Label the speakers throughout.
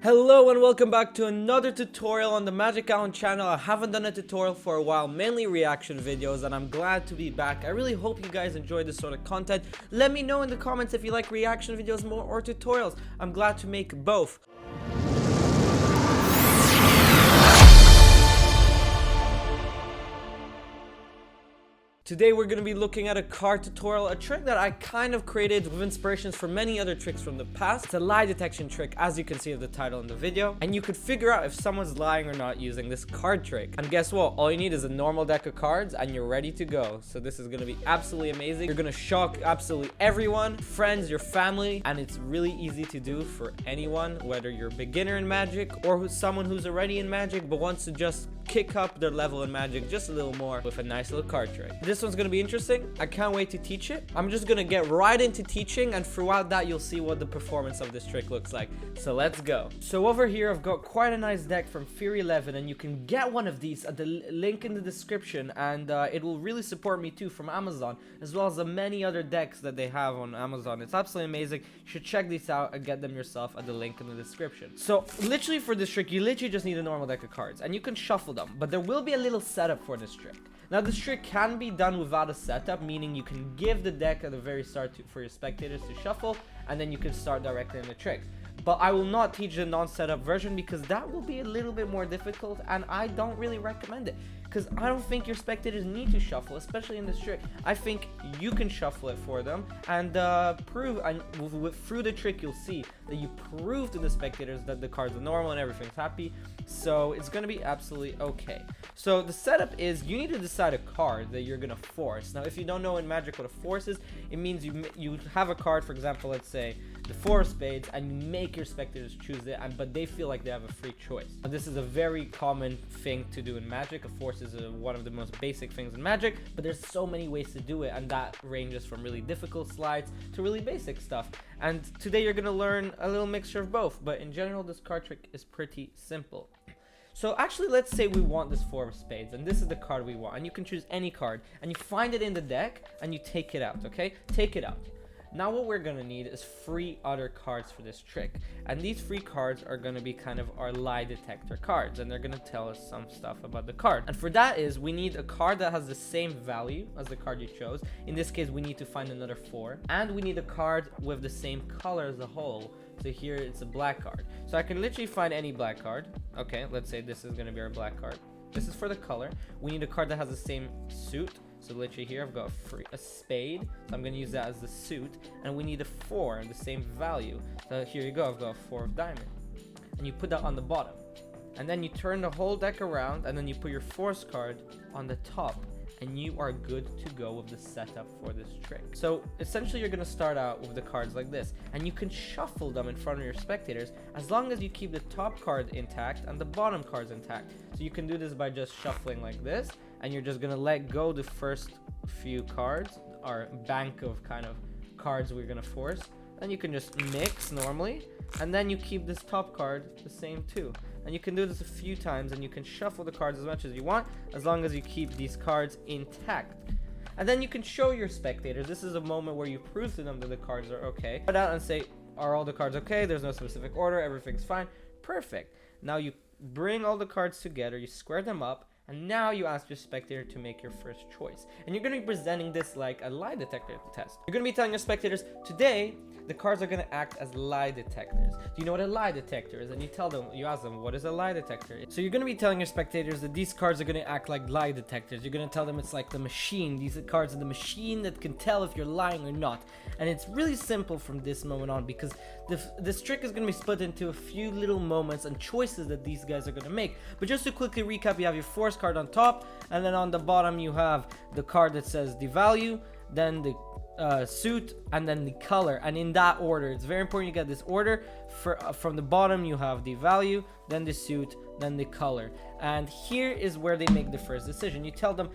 Speaker 1: Hello and welcome back to another tutorial on the Magic Alon channel. I haven't done a tutorial for a while, mainly reaction videos, and I'm glad to be back. I really hope you guys enjoy this sort of content. Let me know in the comments if you like reaction videos more or tutorials. I'm glad to make both. Today we're going to be looking at a card tutorial, a trick that I kind of created with inspirations for many other tricks from the past. It's a lie detection trick, as you can see of the title in the video, and you could figure out if someone's lying or not using this card trick. And guess what? All you need is a normal deck of cards and you're ready to go. So this is going to be absolutely amazing. You're going to shock absolutely everyone, friends, your family, and it's really easy to do for anyone, whether you're a beginner in Magic or someone who's already in Magic but wants to just kick up their level in Magic just a little more with a nice little card trick. This one's gonna be interesting. I can't wait to teach it. I'm just gonna get right into teaching, and throughout that you'll see what the performance of this trick looks like. So let's go. So over here I've got quite a nice deck from Fear 11, and you can get one of these at the link in the description, and it will really support me too, from Amazon, as well as the many other decks that they have on Amazon. It's absolutely amazing. You should check these out and get them yourself at the link in the description. So literally for this trick you literally just need a normal deck of cards, and you can shuffle them, but there will be a little setup for this trick. Now this trick can be done without a setup, meaning you can give the deck at the very start for your spectators to shuffle, and then you can start directly in the trick. But I will not teach the non-setup version because that will be a little bit more difficult, and I don't really recommend it, because I don't think your spectators need to shuffle, especially in this trick. I think you can shuffle it for them and prove, and through the trick you'll see that you prove to the spectators that the cards are normal and everything's happy. So it's going to be absolutely okay. So the setup is you need to decide a card that you're going to force. Now if you don't know in Magic what a force is, it means you have a card, for example, let's say the 4 of spades, and you make your spectators choose it, but they feel like they have a free choice. Now, this is a very common thing to do in Magic. A force is one of the most basic things in Magic, but there's so many ways to do it, and that ranges from really difficult slides to really basic stuff. And today you're going to learn a little mixture of both, but in general this card trick is pretty simple. So actually, let's say we want this 4 of spades, and this is the card we want, and you can choose any card, and you find it in the deck and you take it out. Okay, take it out. Now what we're gonna need is 3 other cards for this trick, and these 3 cards are gonna be kind of our lie detector cards, and they're gonna tell us some stuff about the card. And for that is we need a card that has the same value as the card you chose. In this case we need to find another 4, and we need a card with the same color as the whole. So here it's a black card, so I can literally find any black card. Okay, let's say this is gonna be our black card. This is for the color. We need a card that has the same suit. So literally here I've got a spade, so I'm going to use that as the suit, and we need a 4, the same value. So here you go, I've got a 4 of diamond, and you put that on the bottom, and then you turn the whole deck around, and then you put your force card on the top, and you are good to go with the setup for this trick. So essentially you're going to start out with the cards like this, and you can shuffle them in front of your spectators as long as you keep the top card intact and the bottom cards intact. So you can do this by just shuffling like this, and you're just going to let go the first few cards, our bank of kind of cards we're going to force. Then you can just mix normally, and then you keep this top card the same too. And you can do this a few times, and you can shuffle the cards as much as you want, as long as you keep these cards intact. And then you can show your spectators. This is a moment where you prove to them that the cards are okay. Put out and say, are all the cards okay? There's no specific order, everything's fine. Perfect. Now you bring all the cards together, you square them up, and now you ask your spectator to make your first choice. And you're going to be presenting this like a lie detector test. You're going to be telling your spectators, today, the cards are going to act as lie detectors. Do you know what a lie detector is? And you ask them, what is a lie detector? So you're going to be telling your spectators that these cards are going to act like lie detectors. You're going to tell them it's like the machine. These cards are the machine that can tell if you're lying or not. And it's really simple from this moment on, because this trick is going to be split into a few little moments and choices that these guys are going to make. But just to quickly recap, you have your force card on top, and then on the bottom you have the card that says the value, then the suit, and then the color, and in that order. It's very important you get this order. From the bottom you have the value, then the suit, then the color, and here is where they make the first decision. You tell them,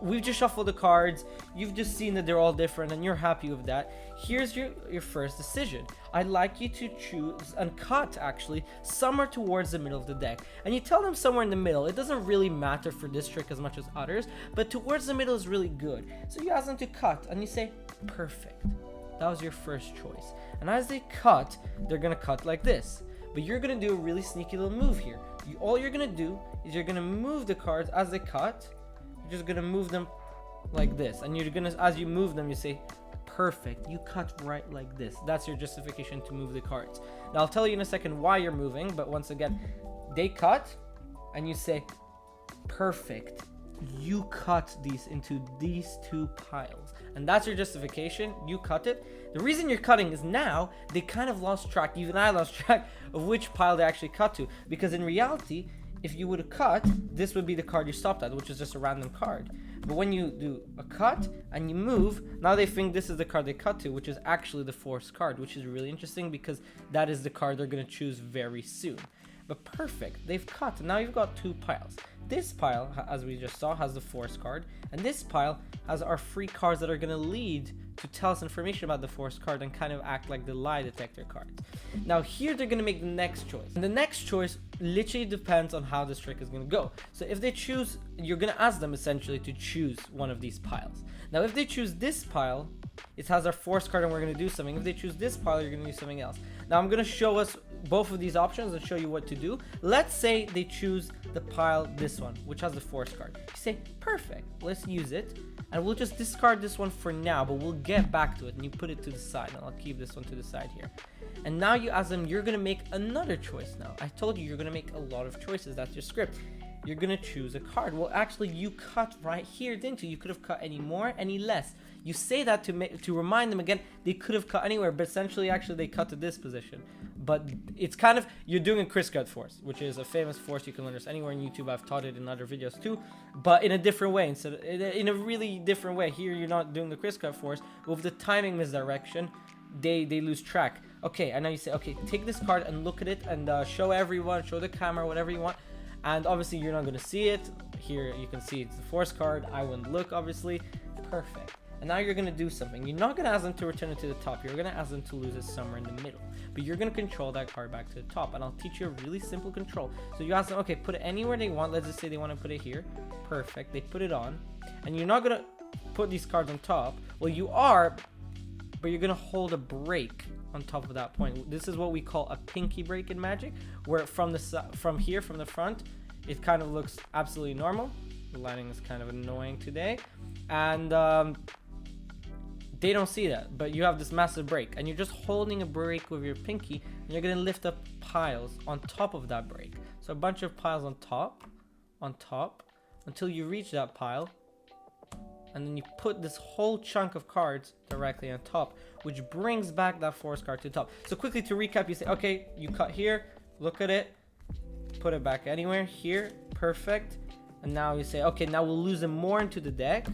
Speaker 1: we've just shuffled the cards, you've just seen that they're all different, and you're happy with that. Here's your first decision. I'd like you to choose and cut actually somewhere towards the middle of the deck, and you tell them somewhere in the middle. It doesn't really matter for this trick as much as others, but towards the middle is really good. So you ask them to cut, and you say, perfect, that was your first choice. And as they cut, they're gonna cut like this. But you're gonna do a really sneaky little move here. All you're gonna do is you're gonna move the cards as they cut. You're just gonna move them like this, and you're gonna, as you move them, you say, perfect, you cut right like this. That's your justification to move the cards. Now I'll tell you in a second why you're moving, but once again, they cut, and you say, perfect, you cut these into these two piles. And that's your justification. You cut it. The reason you're cutting is now they kind of lost track, even I lost track of which pile they actually cut to, because in reality, if you would have cut, this would be the card you stopped at, which is just a random card. But when you do a cut and you move, now they think this is the card they cut to, which is actually the forced card, which is really interesting because that is the card they're going to choose very soon. But perfect, they've cut. Now you've got two piles. This pile, as we just saw, has the force card, and this pile has our free cards that are going to lead to tell us information about the force card and kind of act like the lie detector cards. Now here they're going to make the next choice, and the next choice literally depends on how this trick is going to go. So if they choose, you're going to ask them essentially to choose one of these piles. Now if they choose this pile, it has our force card and we're going to do something. If they choose this pile, you're going to do something else. Now I'm going to show us both of these options and show you what to do. Let's say they choose the pile, this one, which has the force card. You say, perfect, let's use it. And we'll just discard this one for now, but we'll get back to it. And you put it to the side, and I'll keep this one to the side here. And now you ask them, you're going to make another choice now. I told you you're going to make a lot of choices. That's your script. You're going to choose a card. Well, actually, you cut right here, didn't you? You could have cut any more, any less. You say that to remind them again, they could have cut anywhere, but essentially, actually, they cut to this position. But it's kind of, you're doing a Chris cut force, which is a famous force you can learn this anywhere on YouTube. I've taught it in other videos too, but in a different way, instead of, in a really different way. Here, you're not doing the Chris cut force. With the timing misdirection, they lose track. Okay, and now you say, okay, take this card and look at it and show everyone, show the camera, whatever you want. And obviously, you're not going to see it. Here, you can see it's the force card. I wouldn't look, obviously. Perfect. And now you're going to do something. You're not going to ask them to return it to the top. You're going to ask them to lose it somewhere in the middle. But you're going to control that card back to the top. And I'll teach you a really simple control. So you ask them, okay, put it anywhere they want. Let's just say they want to put it here. Perfect. They put it on. And you're not going to put these cards on top. Well, you are, but you're going to hold a break on top of that point. This is what we call a pinky break in Magic, where from the front, it kind of looks absolutely normal. The lighting is kind of annoying today. And they don't see that, but you have this massive break, and you're just holding a break with your pinky, and you're going to lift up piles on top of that break. So a bunch of piles on top, until you reach that pile, and then you put this whole chunk of cards directly on top, which brings back that force card to the top. So quickly to recap, you say, okay, you cut here, look at it, put it back anywhere, here, perfect. And now you say, okay, now we'll lose them more into the deck,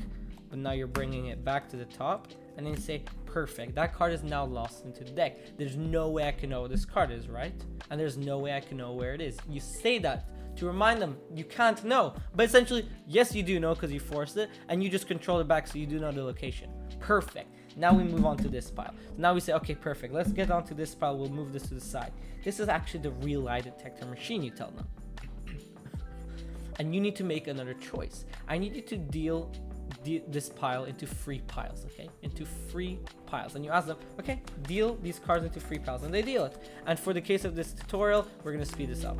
Speaker 1: but now you're bringing it back to the top. And then you say, perfect, that card is now lost into the deck. There's no way I can know what this card is, right? And there's no way I can know where it is. You say that to remind them you can't know. But essentially, yes, you do know because you forced it, and you just control it back so you do know the location. Perfect. Now we move on to this pile. So now we say, okay, perfect. Let's get onto this pile. We'll move this to the side. This is actually the real lie detector machine, you tell them. And you need to make another choice. I need you to deal this pile into 3 piles, okay? Into 3 piles. And you ask them, okay, deal these cards into 3 piles. And they deal it. And for the case of this tutorial, we're going to speed this up.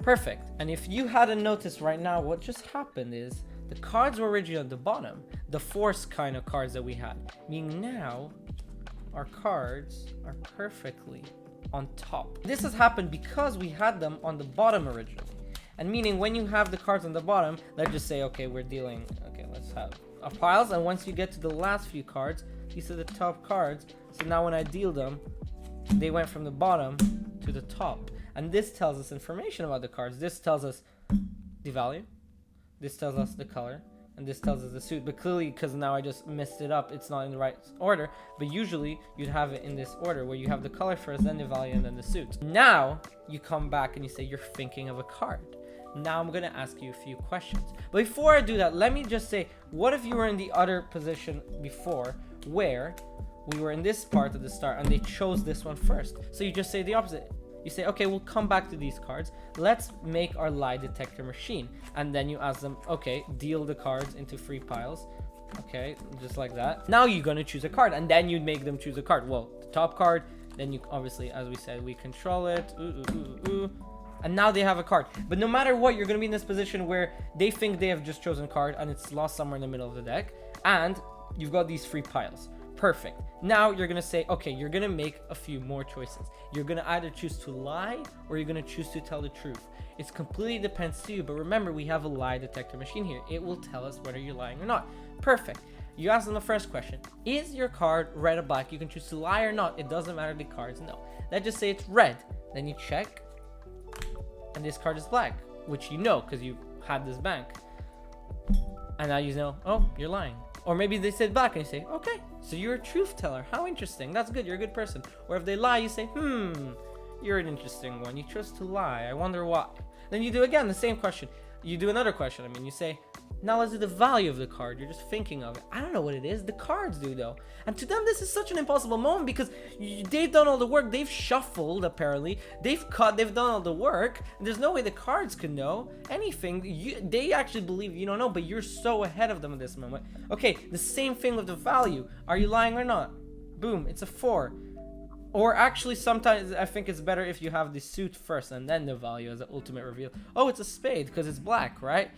Speaker 1: Perfect. And if you hadn't noticed right now, what just happened is the cards were originally at the bottom, the force kind of cards that we had. Meaning now, our cards are perfectly on top. This has happened because we had them on the bottom originally. And meaning when you have the cards on the bottom, let's just say, okay, we're dealing, okay, let's have our piles. And once you get to the last few cards, these are the top cards. So now when I deal them, they went from the bottom to the top. And this tells us information about the cards. This tells us the value. This tells us the color. And this tells us the suit. But clearly, because now I just messed it up, it's not in the right order. But usually, you'd have it in this order, where you have the color first, then the value, and then the suit. Now, you come back and you say you're thinking of a card. Now I'm going to ask you a few questions. But before I do that, let me just say, what if you were in the other position before, where we were in this part at the start, and they chose this one first? So you just say the opposite. You say, okay, we'll come back to these cards. Let's make our lie detector machine. And then you ask them, okay, deal the cards into 3 piles. Okay, just like that. Now you're going to choose a card, and then you'd make them choose a card. Well, the top card, Then you obviously, as we said, we control it. And now they have a card. But no matter what, you're going to be in this position where they think they have just chosen a card and it's lost somewhere in the middle of the deck. And you've got these 3 piles. Perfect. Now you're going to say, okay, you're going to make a few more choices. You're going to either choose to lie or you're going to choose to tell the truth. It completely depends to you. But remember, we have a lie detector machine here. It will tell us whether you're lying or not. Perfect. You ask them the first question. Is your card red or black? You can choose to lie or not. It doesn't matter. The cards no. Let's just say it's red. Then you check. And this card is black, which you know because you had this bank. And now you know, oh, you're lying. Or maybe they said black and you say, okay, so you're a truth teller. How interesting. That's good. You're a good person. Or if they lie, you say, you're an interesting one. You chose to lie. I wonder why. Then you do again the same question. You do another question. You say, now let's do the value of the card. You're just thinking of it. I don't know what it is. The cards do though. And to them, this is such an impossible moment because they've done all the work. They've shuffled, apparently. They've cut. They've done all the work. And there's no way the cards could know anything. They actually believe you don't know, but you're so ahead of them at this moment. Okay, the same thing with the value. Are you lying or not? Boom, it's a 4. Or actually, sometimes I think it's better if you have the suit first and then the value as the ultimate reveal. Oh, it's a spade because it's black, right?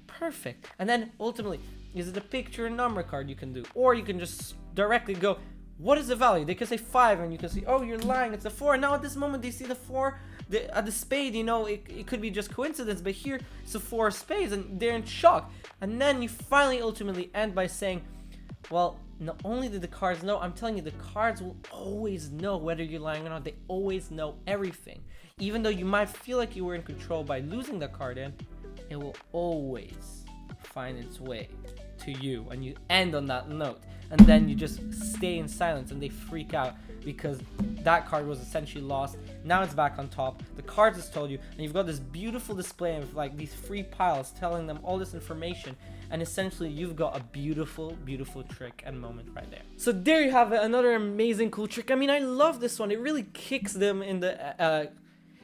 Speaker 1: Perfect. And then ultimately, is it a picture and number card you can do? Or you can just directly go, what is the value? They can say 5 and you can see, oh, you're lying, it's a 4. Now at this moment, they see the 4, at the spade, you know, it could be just coincidence, but here it's a 4 of spades and they're in shock. And then you finally ultimately end by saying, well, not only did the cards know, I'm telling you, the cards will always know whether you're lying or not. They always know everything. Even though you might feel like you were in control by losing the card in, it will always find its way to you. And you end on that note. And then you just stay in silence and they freak out because that card was essentially lost. Now it's back on top. The cards has told you. And you've got this beautiful display of like these 3 piles telling them all this information. And essentially you've got a beautiful, beautiful trick and moment right there. So there you have it. Another amazing, cool trick. I mean, I love this one. It really kicks them in the...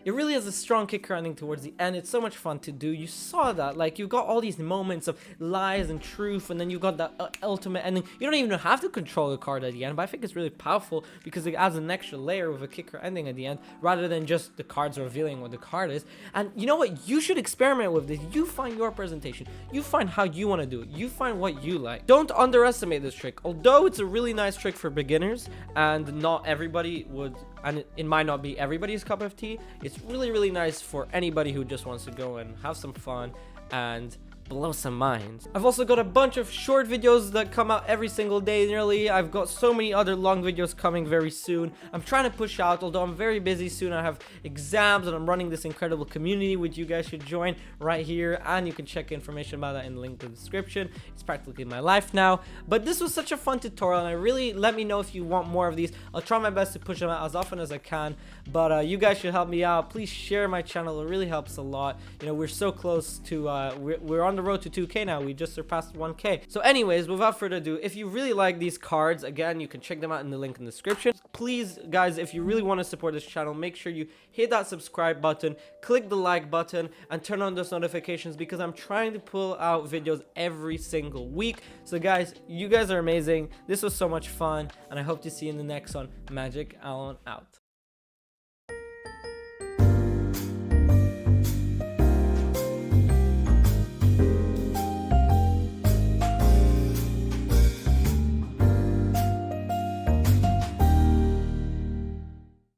Speaker 1: It really has a strong kicker ending towards the end. It's so much fun to do. You saw that. Like, you've got all these moments of lies and truth, and then you've got that ultimate ending. You don't even have to control the card at the end, but I think it's really powerful because it adds an extra layer with a kicker ending at the end, rather than just the cards revealing what the card is. And you know what? You should experiment with this. You find your presentation. You find how you want to do it. You find what you like. Don't underestimate this trick. Although it's a really nice trick for beginners, and not everybody would, and it might not be everybody's cup of tea, it's really, really nice for anybody who just wants to go and have some fun and blow some minds. I've also got a bunch of short videos that come out every single day nearly. I've got so many other long videos coming very soon. I'm trying to push out, although I'm very busy soon. I have exams and I'm running this incredible community which you guys should join right here, and you can check information about that in the link in the description. It's practically my life now. But this was such a fun tutorial, and I really, let me know if you want more of these. I'll try my best to push them out as often as I can, but you guys should help me out. Please share my channel. It really helps a lot. You know, we're so close to we're on the road to 2K now. We just surpassed 1K. So anyways, without further ado, if you really like these cards, again, you can check them out in the link in the description. Please, guys, if you really want to support this channel, make sure you hit that subscribe button, click the like button, and turn on those notifications because I'm trying to pull out videos every single week. So guys, you guys are amazing. This was so much fun, and I hope to see you in the next one. Magic Alon out.